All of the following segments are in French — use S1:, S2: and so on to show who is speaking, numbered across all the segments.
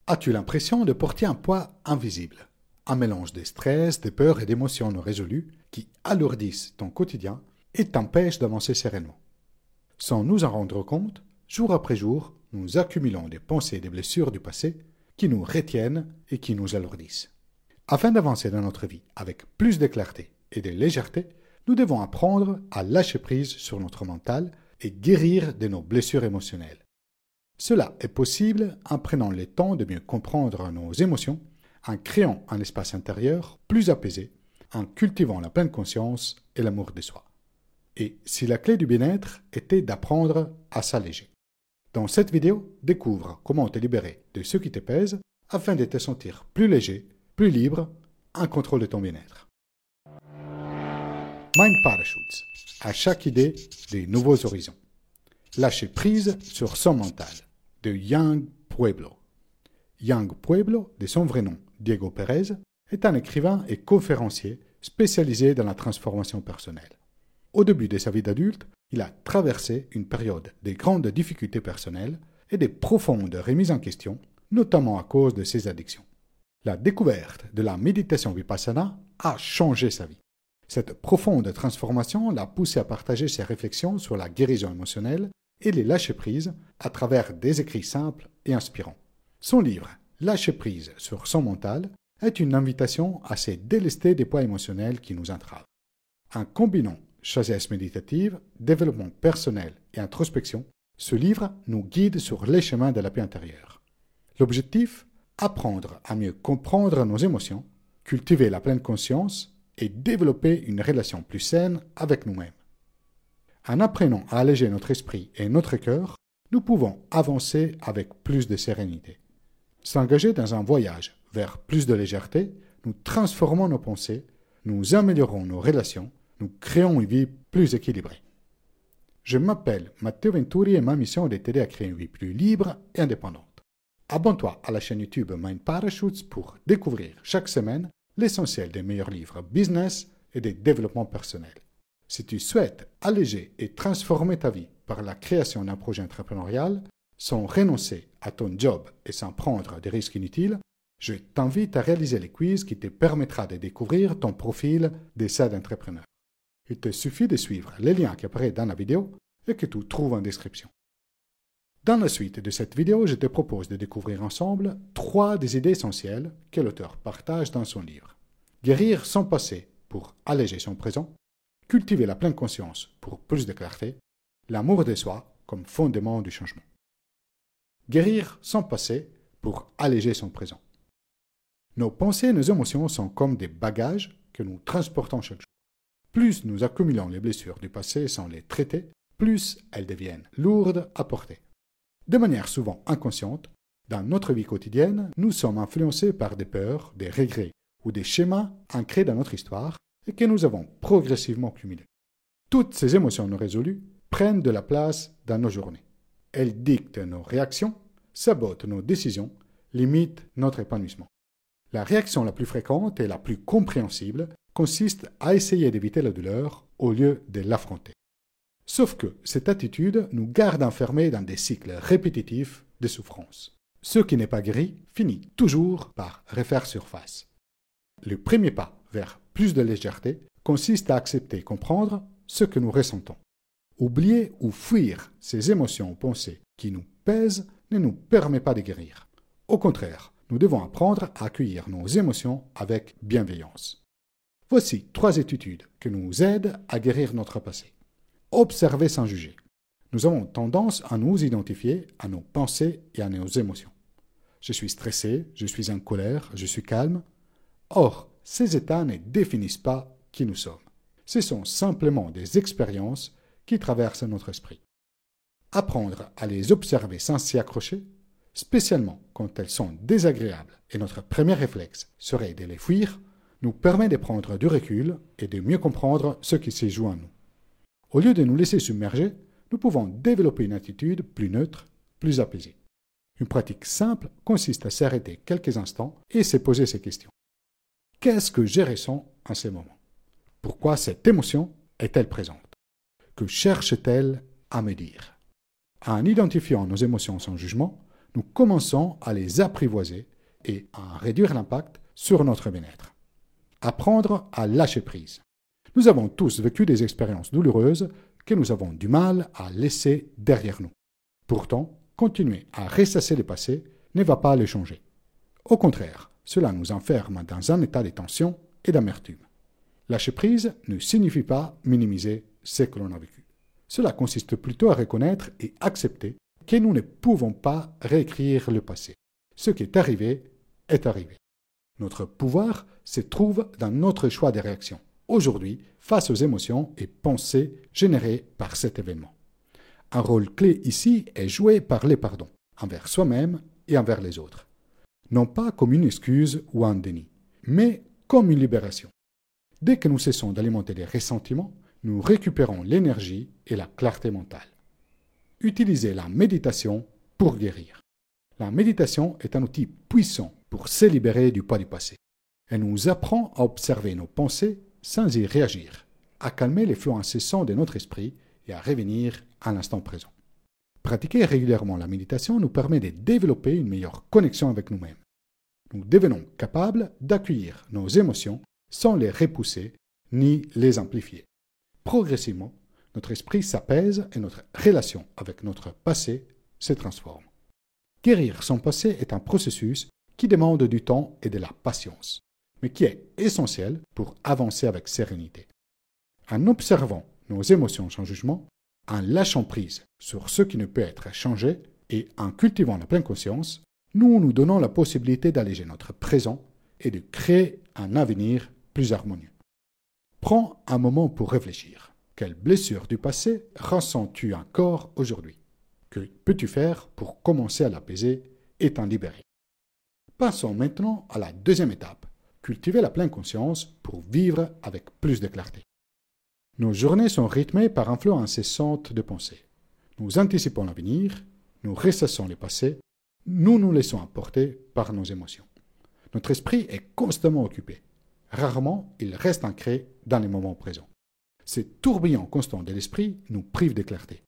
S1: As-tu l'impression de porter un poids invisible? Un mélange de stress, de peur et d'émotions non résolues qui alourdissent ton quotidien et t'empêchent d'avancer sereinement. Sans nous en rendre compte, jour après jour, nous accumulons des pensées et des blessures du passé qui nous retiennent et qui nous alourdissent. Afin d'avancer dans notre vie avec plus de clarté et de légèreté, nous devons apprendre à lâcher prise sur notre mental et guérir de nos blessures émotionnelles. Cela est possible en prenant le temps de mieux comprendre nos émotions, en créant un espace intérieur plus apaisé, en cultivant la pleine conscience et l'amour de soi. Et si la clé du bien-être était d'apprendre à s'alléger. Dans cette vidéo, découvre comment te libérer de ce qui te pèse afin de te sentir plus léger, plus libre, en contrôle de ton bien-être. Mind Parachutes. À chaque idée, des nouveaux horizons. Lâcher prise sur son mental. De Young Pueblo. Young Pueblo, de son vrai nom, Diego Pérez, est un écrivain et conférencier spécialisé dans la transformation personnelle. Au début de sa vie d'adulte, il a traversé une période de grandes difficultés personnelles et de profondes remises en question, notamment à cause de ses addictions. La découverte de la méditation vipassana a changé sa vie. Cette profonde transformation l'a poussé à partager ses réflexions sur la guérison émotionnelle et les lâcher-prise à travers des écrits simples et inspirants. Son livre « Lâcher prise sur son mental » est une invitation à se délester des poids émotionnels qui nous entravent. En combinant sagesse méditative, développement personnel et introspection, ce livre nous guide sur les chemins de la paix intérieure. L'objectif, apprendre à mieux comprendre nos émotions, cultiver la pleine conscience et développer une relation plus saine avec nous-mêmes. En apprenant à alléger notre esprit et notre cœur, nous pouvons avancer avec plus de sérénité. S'engager dans un voyage vers plus de légèreté, nous transformons nos pensées, nous améliorons nos relations, nous créons une vie plus équilibrée. Je m'appelle Matteo Venturi et ma mission est de t'aider à créer une vie plus libre et indépendante. Abonne-toi à la chaîne YouTube Mind Parachutes pour découvrir chaque semaine l'essentiel des meilleurs livres business et des développements personnels. Si tu souhaites alléger et transformer ta vie par la création d'un projet entrepreneurial, sans renoncer à ton job et sans prendre des risques inutiles, je t'invite à réaliser les quiz qui te permettra de découvrir ton profil d'essai d'entrepreneur. Il te suffit de suivre les liens qui apparaissent dans la vidéo et que tu trouves en description. Dans la suite de cette vidéo, je te propose de découvrir ensemble 3 des idées essentielles que l'auteur partage dans son livre. Guérir son passé pour alléger son présent, cultiver la pleine conscience pour plus de clarté, l'amour de soi comme fondement du changement. Guérir son passé pour alléger son présent. Nos pensées et nos émotions sont comme des bagages que nous transportons chaque jour. Plus nous accumulons les blessures du passé sans les traiter, plus elles deviennent lourdes à porter. De manière souvent inconsciente, dans notre vie quotidienne, nous sommes influencés par des peurs, des regrets ou des schémas ancrés dans notre histoire et que nous avons progressivement cumulés. Toutes ces émotions non résolues prennent de la place dans nos journées. Elles dictent nos réactions, sabotent nos décisions, limitent notre épanouissement. La réaction la plus fréquente et la plus compréhensible consiste à essayer d'éviter la douleur au lieu de l'affronter. Sauf que cette attitude nous garde enfermés dans des cycles répétitifs de souffrance. Ce qui n'est pas guéri finit toujours par refaire surface. Le premier pas vers plus de légèreté consiste à accepter et comprendre ce que nous ressentons. Oublier ou fuir ces émotions ou pensées qui nous pèsent ne nous permet pas de guérir. Au contraire, nous devons apprendre à accueillir nos émotions avec bienveillance. Voici 3 attitudes qui nous aident à guérir notre passé. Observer sans juger. Nous avons tendance à nous identifier à nos pensées et à nos émotions. Je suis stressé, je suis en colère, je suis calme. Or, ces états ne définissent pas qui nous sommes. Ce sont simplement des expériences qui traversent notre esprit. Apprendre à les observer sans s'y accrocher, spécialement quand elles sont désagréables et notre premier réflexe serait de les fuir, nous permet de prendre du recul et de mieux comprendre ce qui se joue en nous. Au lieu de nous laisser submerger, nous pouvons développer une attitude plus neutre, plus apaisée. Une pratique simple consiste à s'arrêter quelques instants et se poser ces questions. Qu'est-ce que je ressens en ce moment? Pourquoi cette émotion est-elle présente? Que cherche-t-elle à me dire? En identifiant nos émotions sans jugement, nous commençons à les apprivoiser et à réduire l'impact sur notre bien-être. Apprendre à lâcher prise. Nous avons tous vécu des expériences douloureuses que nous avons du mal à laisser derrière nous. Pourtant, continuer à ressasser le passé ne va pas le changer. Au contraire, cela nous enferme dans un état de tension et d'amertume. Lâcher prise ne signifie pas minimiser ce que l'on a vécu. Cela consiste plutôt à reconnaître et accepter que nous ne pouvons pas réécrire le passé. Ce qui est arrivé est arrivé. Notre pouvoir se trouve dans notre choix de réaction, aujourd'hui, face aux émotions et pensées générées par cet événement. Un rôle clé ici est joué par les pardons, envers soi-même et envers les autres. Non pas comme une excuse ou un déni, mais comme une libération. Dès que nous cessons d'alimenter les ressentiments, nous récupérons l'énergie et la clarté mentale. Utilisez la méditation pour guérir. La méditation est un outil puissant pour se libérer du poids du passé. Elle nous apprend à observer nos pensées sans y réagir, à calmer les flots incessants de notre esprit et à revenir à l'instant présent. Pratiquer régulièrement la méditation nous permet de développer une meilleure connexion avec nous-mêmes. Nous devenons capables d'accueillir nos émotions sans les repousser ni les amplifier. Progressivement, notre esprit s'apaise et notre relation avec notre passé se transforme. Guérir son passé est un processus qui demande du temps et de la patience, mais qui est essentiel pour avancer avec sérénité. En observant nos émotions sans jugement, en lâchant prise sur ce qui ne peut être changé et en cultivant la pleine conscience, nous nous donnons la possibilité d'alléger notre présent et de créer un avenir plus harmonieux. Prends un moment pour réfléchir. Quelle blessure du passé ressens-tu encore aujourd'hui? Que peux-tu faire pour commencer à l'apaiser et t'en libérer? Passons maintenant à la deuxième étape, cultiver la pleine conscience pour vivre avec plus de clarté. Nos journées sont rythmées par un flot incessant de pensées. Nous anticipons l'avenir, nous ressassons le passé, nous nous laissons emporter par nos émotions. Notre esprit est constamment occupé. Rarement, il reste ancré dans les moments présents. Ces tourbillons constants de l'esprit nous privent de clarté.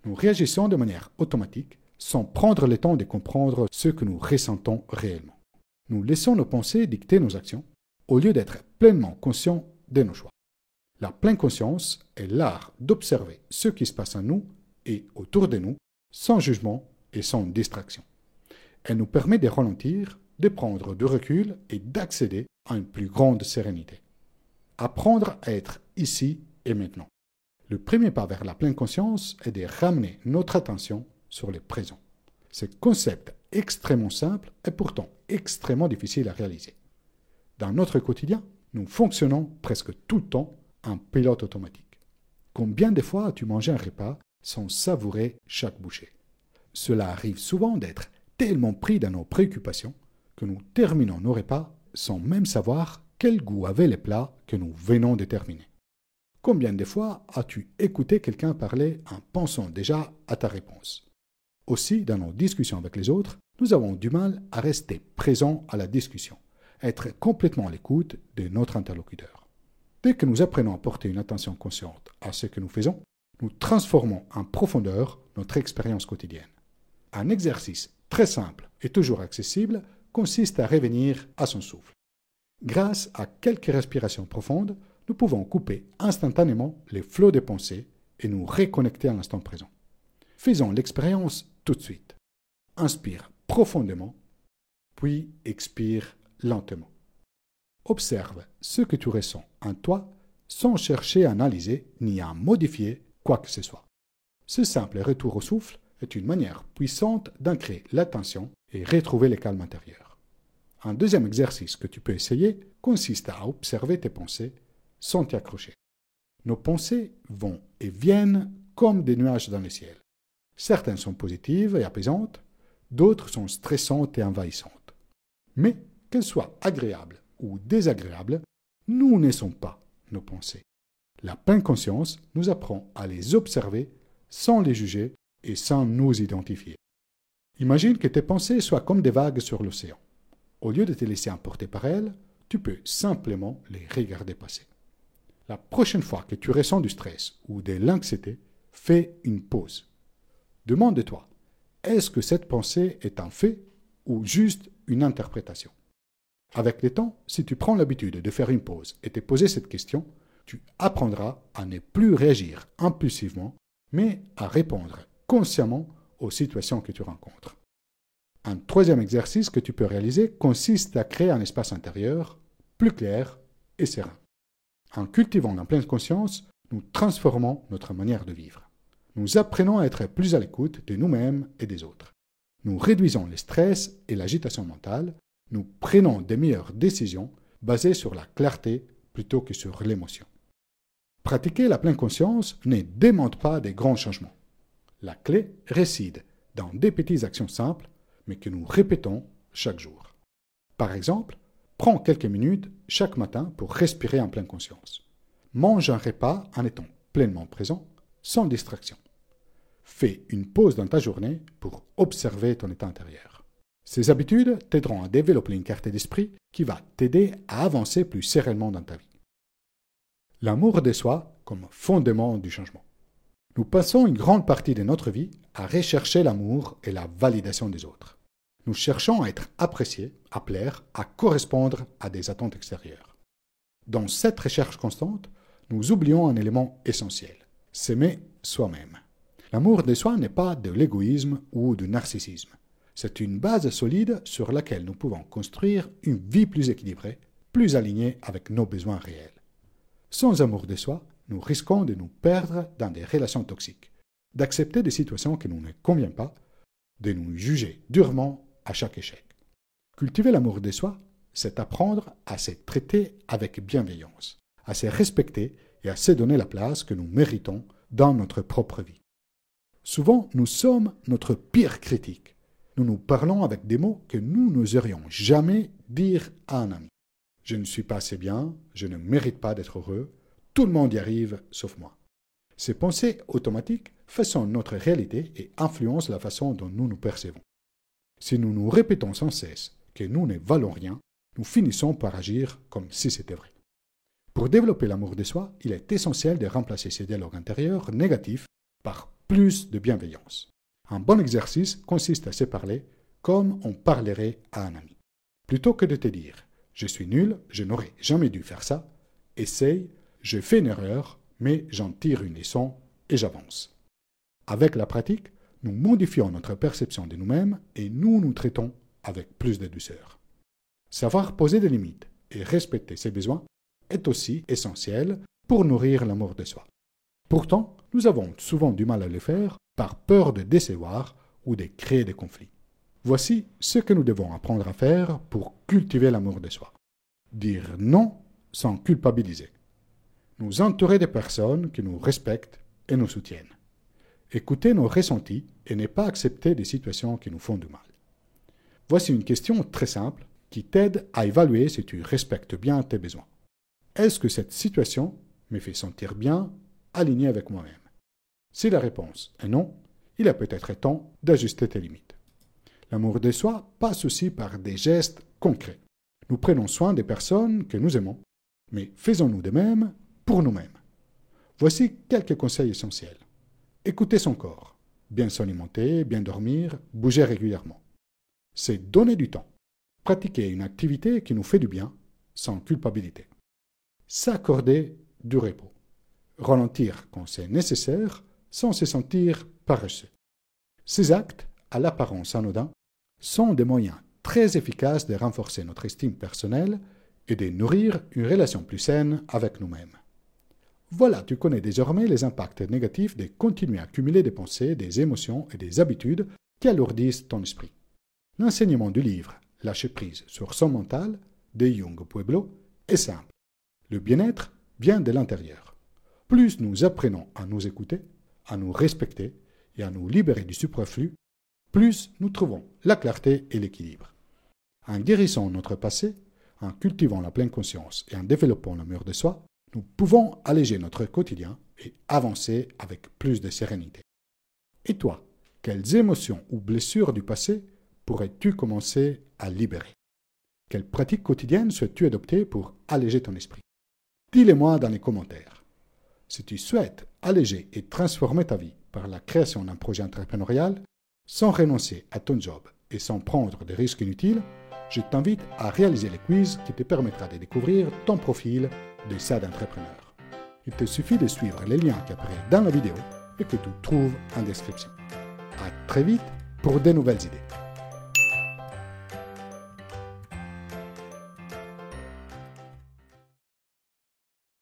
S1: Nous réagissons de manière automatique, sans prendre le temps de comprendre ce que nous ressentons réellement. Nous laissons nos pensées dicter nos actions, au lieu d'être pleinement conscients de nos choix. La pleine conscience est l'art d'observer ce qui se passe en nous et autour de nous, sans jugement et sans distraction. Elle nous permet de ralentir, de prendre du recul et d'accéder à une plus grande sérénité. Apprendre à être ici et maintenant. Le premier pas vers la pleine conscience est de ramener notre attention sur le présent. Ce concept extrêmement simple est pourtant extrêmement difficile à réaliser. Dans notre quotidien, nous fonctionnons presque tout le temps en pilote automatique. Combien de fois as-tu mangé un repas sans savourer chaque bouchée? Cela arrive souvent d'être tellement pris dans nos préoccupations que nous terminons nos repas sans même savoir quel goût avaient les plats que nous venons de terminer. Combien de fois as-tu écouté quelqu'un parler en pensant déjà à ta réponse? Aussi, dans nos discussions avec les autres, nous avons du mal à rester présents à la discussion, à être complètement à l'écoute de notre interlocuteur. Dès que nous apprenons à porter une attention consciente à ce que nous faisons, nous transformons en profondeur notre expérience quotidienne. Un exercice très simple et toujours accessible consiste à revenir à son souffle. Grâce à quelques respirations profondes, nous pouvons couper instantanément les flots de pensées et nous reconnecter à l'instant présent. Faisons l'expérience tout de suite. Inspire profondément, puis expire lentement. Observe ce que tu ressens en toi sans chercher à analyser ni à modifier quoi que ce soit. Ce simple retour au souffle est une manière puissante d'ancrer l'attention et retrouver le calme intérieur. Un deuxième exercice que tu peux essayer consiste à observer tes pensées sans t'y accrocher. Nos pensées vont et viennent comme des nuages dans le ciel. Certaines sont positives et apaisantes, d'autres sont stressantes et envahissantes. Mais qu'elles soient agréables ou désagréables, nous ne sommes pas nos pensées. La pleine conscience nous apprend à les observer sans les juger et sans nous identifier. Imagine que tes pensées soient comme des vagues sur l'océan. Au lieu de te laisser emporter par elles, tu peux simplement les regarder passer. La prochaine fois que tu ressens du stress ou de l'anxiété, fais une pause. Demande-toi, Est-ce que cette pensée est un fait ou juste une interprétation? Avec le temps, si tu prends l'habitude de faire une pause et te poser cette question, tu apprendras à ne plus réagir impulsivement, mais à répondre consciemment aux situations que tu rencontres. Un troisième exercice que tu peux réaliser consiste à créer un espace intérieur plus clair et serein. En cultivant la pleine conscience, nous transformons notre manière de vivre. Nous apprenons à être plus à l'écoute de nous-mêmes et des autres. Nous réduisons le stress et l'agitation mentale. Nous prenons des meilleures décisions basées sur la clarté plutôt que sur l'émotion. Pratiquer la pleine conscience ne demande pas de grands changements. La clé réside dans des petites actions simples, mais que nous répétons chaque jour. Par exemple, prends quelques minutes chaque matin pour respirer en pleine conscience. Mange un repas en étant pleinement présent, sans distraction. Fais une pause dans ta journée pour observer ton état intérieur. Ces habitudes t'aideront à développer une clarté d'esprit qui va t'aider à avancer plus sereinement dans ta vie. L'amour de soi comme fondement du changement. Nous passons une grande partie de notre vie à rechercher l'amour et la validation des autres. Nous cherchons à être appréciés, à plaire, à correspondre à des attentes extérieures. Dans cette recherche constante, nous oublions un élément essentiel, s'aimer soi-même. L'amour de soi n'est pas de l'égoïsme ou du narcissisme. C'est une base solide sur laquelle nous pouvons construire une vie plus équilibrée, plus alignée avec nos besoins réels. Sans amour de soi, nous risquons de nous perdre dans des relations toxiques, d'accepter des situations qui ne nous conviennent pas, de nous juger durement à chaque échec. Cultiver l'amour de soi, c'est apprendre à se traiter avec bienveillance, à se respecter et à se donner la place que nous méritons dans notre propre vie. Souvent, nous sommes notre pire critique. Nous nous parlons avec des mots que nous n'oserions jamais dire à un ami. Je ne suis pas assez bien, je ne mérite pas d'être heureux, tout le monde y arrive sauf moi. Ces pensées automatiques façonnent notre réalité et influencent la façon dont nous nous percevons. Si nous nous répétons sans cesse que nous ne valons rien, nous finissons par agir comme si c'était vrai. Pour développer l'amour de soi, il est essentiel de remplacer ces dialogues intérieurs négatifs par plus de bienveillance. Un bon exercice consiste à se parler comme on parlerait à un ami. Plutôt que de te dire « je suis nul, je n'aurais jamais dû faire ça », essaye « je fais une erreur, mais j'en tire une leçon et j'avance ». Avec la pratique, nous modifions notre perception de nous-mêmes et nous nous traitons avec plus de douceur. Savoir poser des limites et respecter ses besoins est aussi essentiel pour nourrir l'amour de soi. Pourtant, nous avons souvent du mal à le faire par peur de décevoir ou de créer des conflits. Voici ce que nous devons apprendre à faire pour cultiver l'amour de soi. Dire non sans culpabiliser. Nous entourer des personnes qui nous respectent et nous soutiennent. Écouter nos ressentis et ne pas accepter des situations qui nous font du mal. Voici une question très simple qui t'aide à évaluer si tu respectes bien tes besoins. Est-ce que cette situation me fait sentir bien, aligné avec moi-même? Si la réponse est non, il est peut-être temps d'ajuster tes limites. L'amour de soi passe aussi par des gestes concrets. Nous prenons soin des personnes que nous aimons, mais faisons-nous de même pour nous-mêmes. Voici quelques conseils essentiels. Écouter son corps, bien s'alimenter, bien dormir, bouger régulièrement. C'est donner du temps, pratiquer une activité qui nous fait du bien, sans culpabilité. S'accorder du repos, ralentir quand c'est nécessaire, sans se sentir paresseux. Ces actes, à l'apparence anodins, sont des moyens très efficaces de renforcer notre estime personnelle et de nourrir une relation plus saine avec nous-mêmes. Voilà, tu connais désormais les impacts négatifs de continuer à accumuler des pensées, des émotions et des habitudes qui alourdissent ton esprit. L'enseignement du livre « Lâcher prise sur son mental » de Yung Pueblo est simple. Le bien-être vient de l'intérieur. Plus nous apprenons à nous écouter, à nous respecter et à nous libérer du superflu, plus nous trouvons la clarté et l'équilibre. En guérissant notre passé, en cultivant la pleine conscience et en développant l'amour de soi, nous pouvons alléger notre quotidien et avancer avec plus de sérénité. Et toi, quelles émotions ou blessures du passé pourrais-tu commencer à libérer? Quelles pratiques quotidiennes souhaites-tu adopter pour alléger ton esprit? Dis-les-moi dans les commentaires. Si tu souhaites alléger et transformer ta vie par la création d'un projet entrepreneurial, Sans renoncer à ton job et sans prendre de risques inutiles, je t'invite à réaliser le quiz qui te permettra de découvrir ton profil de SAD entrepreneur. Il te suffit de suivre les liens qui apparaissent dans la vidéo et que tu trouves en description. À très vite pour de nouvelles idées.